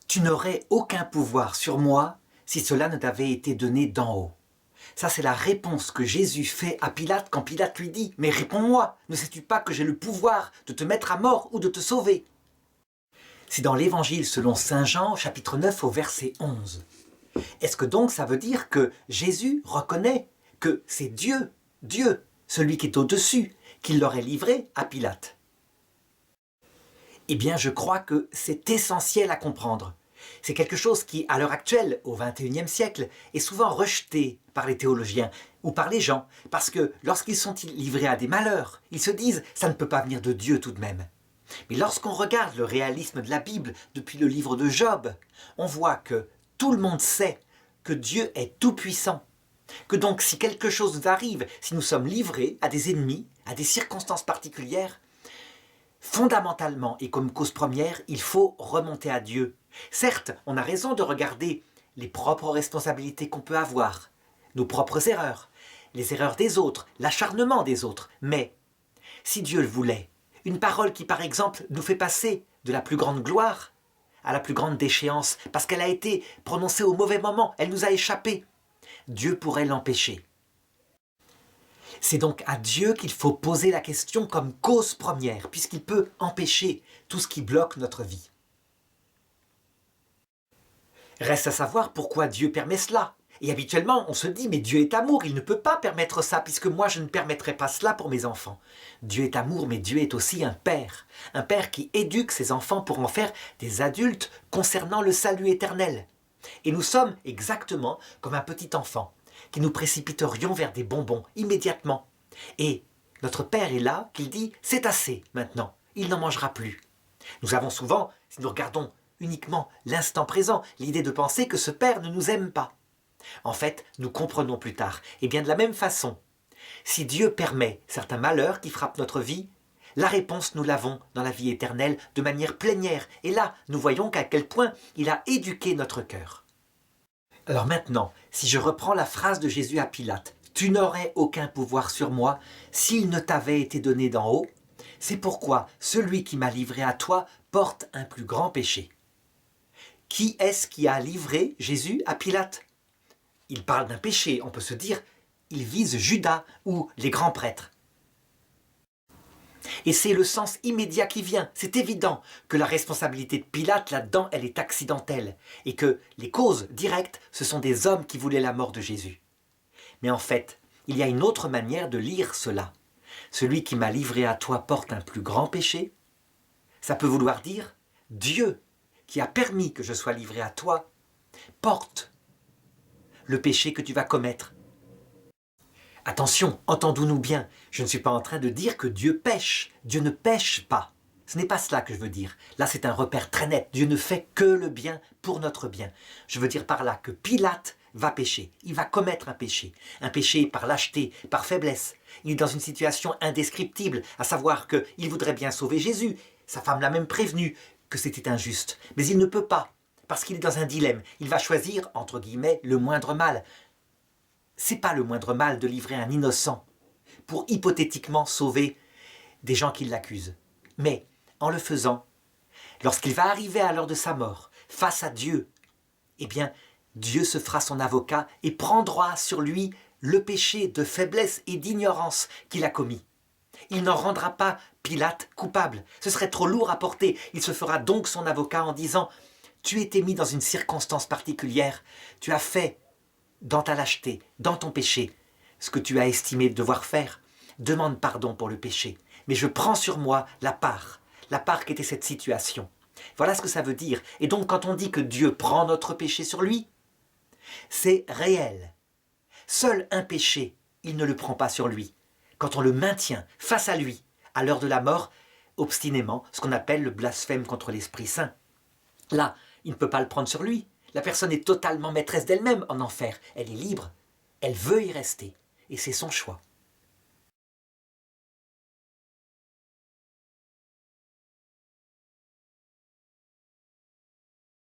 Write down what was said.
Tu n'aurais aucun pouvoir sur moi si cela ne t'avait été donné d'en haut. Ça, c'est la réponse que Jésus fait à Pilate quand Pilate lui dit « Mais réponds-moi, ne sais-tu pas que j'ai le pouvoir de te mettre à mort ou de te sauver ?» C'est dans l'Évangile selon saint Jean, chapitre 9 au verset 11. Est-ce que donc ça veut dire que Jésus reconnaît que c'est Dieu, celui qui est au-dessus, qui l'aurait livré à Pilate? Eh bien, je crois que c'est essentiel à comprendre. C'est quelque chose qui, à l'heure actuelle, au XXIe siècle, est souvent rejeté par les théologiens ou par les gens, parce que lorsqu'ils sont livrés à des malheurs, ils se disent « ça ne peut pas venir de Dieu tout de même ». Mais lorsqu'on regarde le réalisme de la Bible depuis le livre de Job, on voit que tout le monde sait que Dieu est tout-puissant, que donc si quelque chose nous arrive, si nous sommes livrés à des ennemis, à des circonstances particulières, fondamentalement et comme cause première, il faut remonter à Dieu. Certes, on a raison de regarder les propres responsabilités qu'on peut avoir, nos propres erreurs, les erreurs des autres, l'acharnement des autres, mais si Dieu le voulait, une parole qui par exemple nous fait passer de la plus grande gloire à la plus grande déchéance, parce qu'elle a été prononcée au mauvais moment, elle nous a échappé, Dieu pourrait l'empêcher. C'est donc à Dieu qu'il faut poser la question comme cause première, puisqu'il peut empêcher tout ce qui bloque notre vie. Reste à savoir pourquoi Dieu permet cela. Et habituellement, on se dit, mais Dieu est amour, il ne peut pas permettre ça, puisque moi je ne permettrai pas cela pour mes enfants. Dieu est amour, mais Dieu est aussi un père qui éduque ses enfants pour en faire des adultes concernant le salut éternel. Et nous sommes exactement comme un petit enfant, qui nous précipiterions vers des bonbons immédiatement. Et notre Père est là, qu'il dit « c'est assez maintenant, il n'en mangera plus ». Nous avons souvent, si nous regardons uniquement l'instant présent, l'idée de penser que ce Père ne nous aime pas. En fait, nous comprenons plus tard. Et bien de la même façon, si Dieu permet certains malheurs qui frappent notre vie, la réponse nous l'avons dans la vie éternelle de manière plénière. Et là, nous voyons qu'à quel point il a éduqué notre cœur. Alors maintenant, si je reprends la phrase de Jésus à Pilate, « Tu n'aurais aucun pouvoir sur moi s'il ne t'avait été donné d'en haut », c'est pourquoi celui qui m'a livré à toi porte un plus grand péché. Qui est-ce qui a livré Jésus à Pilate? Il parle d'un péché, on peut se dire, il vise Judas ou les grands prêtres. Et c'est le sens immédiat qui vient. C'est évident que la responsabilité de Pilate là-dedans, elle est accidentelle. Et que les causes directes, ce sont des hommes qui voulaient la mort de Jésus. Mais en fait, il y a une autre manière de lire cela. Celui qui m'a livré à toi porte un plus grand péché. Ça peut vouloir dire Dieu qui a permis que je sois livré à toi porte le péché que tu vas commettre. Attention, entendons-nous bien, je ne suis pas en train de dire que Dieu pêche. Dieu ne pêche pas. Ce n'est pas cela que je veux dire. Là, c'est un repère très net. Dieu ne fait que le bien pour notre bien. Je veux dire par là que Pilate va pécher. Il va commettre un péché par lâcheté, par faiblesse. Il est dans une situation indescriptible, à savoir qu'il voudrait bien sauver Jésus. Sa femme l'a même prévenu que c'était injuste. Mais il ne peut pas, parce qu'il est dans un dilemme. Il va choisir, entre guillemets, le moindre mal. C'est pas le moindre mal de livrer un innocent pour hypothétiquement sauver des gens qui l'accusent. Mais en le faisant, lorsqu'il va arriver à l'heure de sa mort, face à Dieu, eh bien, Dieu se fera son avocat et prendra sur lui le péché de faiblesse et d'ignorance qu'il a commis. Il n'en rendra pas Pilate coupable. Ce serait trop lourd à porter. Il se fera donc son avocat en disant « Tu étais mis dans une circonstance particulière, tu as fait dans ta lâcheté, dans ton péché, ce que tu as estimé devoir faire. Demande pardon pour le péché. Mais je prends sur moi la part qu'était cette situation. » Voilà ce que ça veut dire. Et donc quand on dit que Dieu prend notre péché sur lui, c'est réel. Seul un péché, il ne le prend pas sur lui. Quand on le maintient face à lui, à l'heure de la mort, obstinément, ce qu'on appelle le blasphème contre l'Esprit Saint. Là, il ne peut pas le prendre sur lui. La personne est totalement maîtresse d'elle-même en enfer. Elle est libre. Elle veut y rester. Et c'est son choix.